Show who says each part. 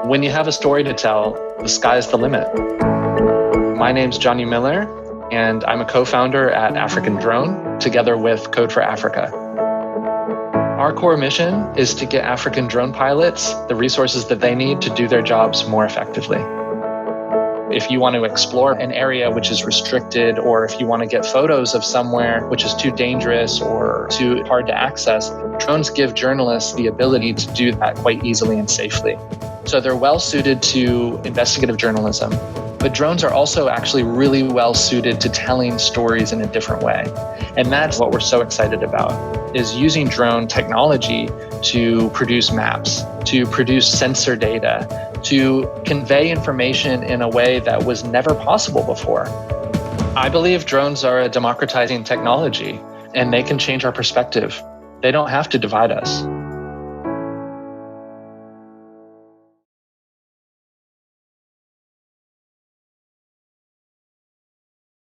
Speaker 1: When you have a story to tell, the sky's the limit. My name's Johnny Miller, and I'm a co-founder at African Drone, together with Code for Africa. Our core mission is to get African drone pilots the resources that they need to do their jobs more effectively. If you want to explore an area which is restricted, or if you want to get photos of somewhere which is too dangerous or too hard to access, drones give journalists the ability to do that quite easily and safely. So they're well suited to investigative journalism. But drones are also actually really well suited to telling stories in a different way. And that's what we're so excited about, is using drone technology to produce maps, to produce sensor data, to convey information in a way that was never possible before. I believe drones are a democratizing technology, and they can change our perspective. They don't have to divide us.